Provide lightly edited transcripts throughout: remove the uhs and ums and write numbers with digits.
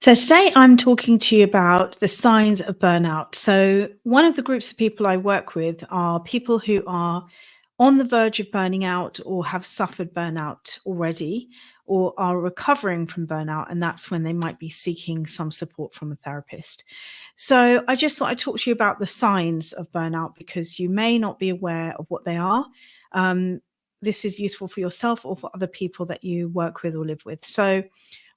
So today I'm talking to you about the signs of burnout. So one of the groups of people I work with are people who are on the verge of burning out or have suffered burnout already or are recovering from burnout, and that's when they might be seeking some support from a therapist. So I just thought I'd talk to you about the signs of burnout because you may not be aware of what they are. Um, this is useful for yourself or for other people that you work with or live with. So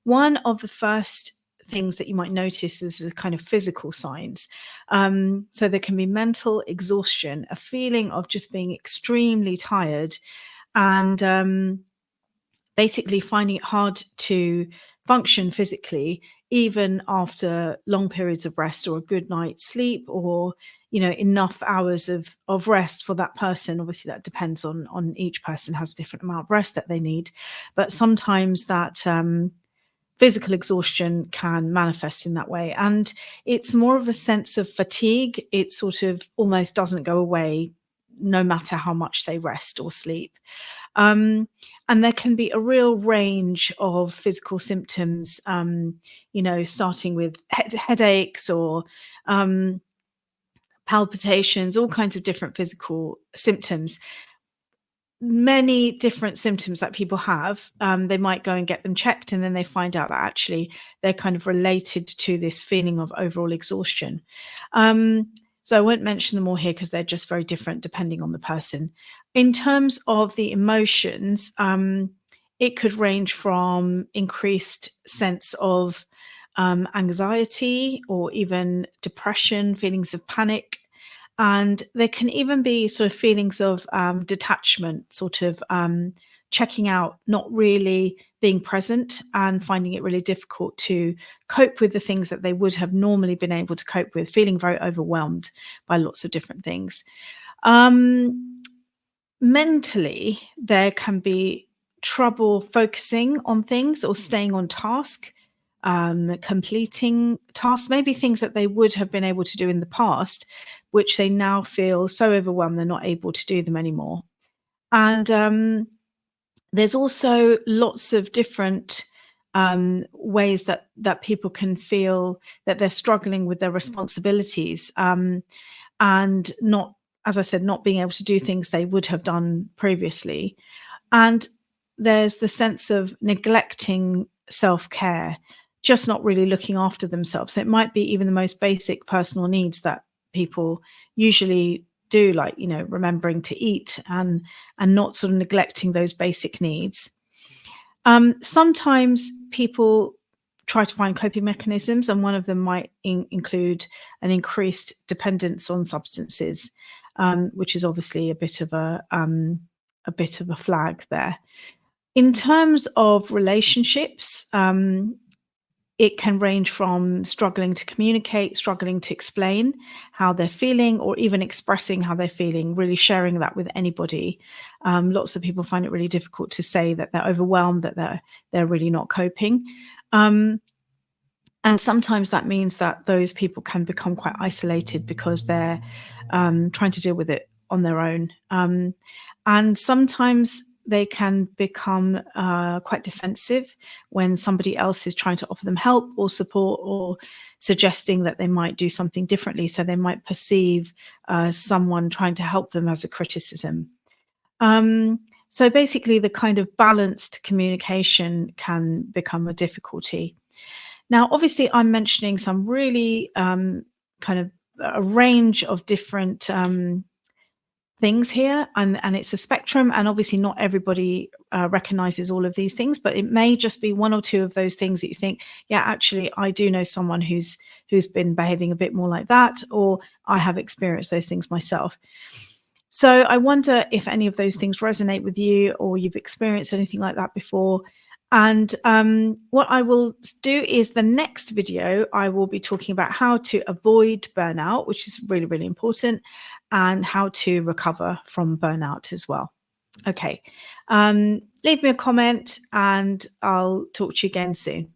one of the first things that you might notice is the kind of physical signs. So there can be mental exhaustion, a feeling of just being extremely tired and basically finding it hard to function physically, even after long periods of rest or a good night's sleep or enough hours of rest for that person. Obviously that depends on each person, has a different amount of rest that they need, but sometimes that physical exhaustion can manifest in that way. And it's more of a sense of fatigue. It sort of almost doesn't go away no matter how much they rest or sleep. And there can be a real range of physical symptoms, starting with headaches or palpitations, all kinds of different physical symptoms, many different symptoms that people have. They might go and get them checked, and then they find out that actually they're kind of related to this feeling of overall exhaustion. So I won't mention them all here because they're just very different depending on the person. In terms of the emotions, it could range from increased sense of anxiety or even depression, feelings of panic, and there can even be sort of feelings of detachment, sort of checking out, not really being present, and finding it really difficult to cope with the things that they would have normally been able to cope with, feeling very overwhelmed by lots of different things. Mentally, there can be trouble focusing on things or staying on task, completing tasks, maybe things that they would have been able to do in the past, which they now feel so overwhelmed they're not able to do them anymore. And there's also lots of different ways that people can feel that they're struggling with their responsibilities, and not, as I said, not being able to do things they would have done previously. And there's the sense of neglecting self-care, just not really looking after themselves. So it might be even the most basic personal needs that people usually do, like, remembering to eat and not sort of neglecting those basic needs. Sometimes people try to find coping mechanisms, and one of them might include an increased dependence on substances, which is obviously a bit of a flag there. In terms of relationships, it can range from struggling to communicate, struggling to explain how they're feeling, or even expressing how they're feeling, really sharing that with anybody. Lots of people find it really difficult to say that they're overwhelmed, that they're really not coping. And sometimes that means that those people can become quite isolated because they're trying to deal with it on their own. And sometimes they can become quite defensive when somebody else is trying to offer them help or support or suggesting that they might do something differently. So they might perceive someone trying to help them as a criticism. So basically, the kind of balanced communication can become a difficulty. Now, obviously, I'm mentioning some really kind of a range of different things here, and it's a spectrum, and obviously not everybody recognizes all of these things, but it may just be one or two of those things that you think, yeah, actually I do know someone who's been behaving a bit more like that, or I have experienced those things myself. So I wonder if any of those things resonate with you, or you've experienced anything like that before. And what I will do is, the next video, I will be talking about how to avoid burnout, which is really, really important, and how to recover from burnout as well. Okay, leave me a comment and I'll talk to you again soon.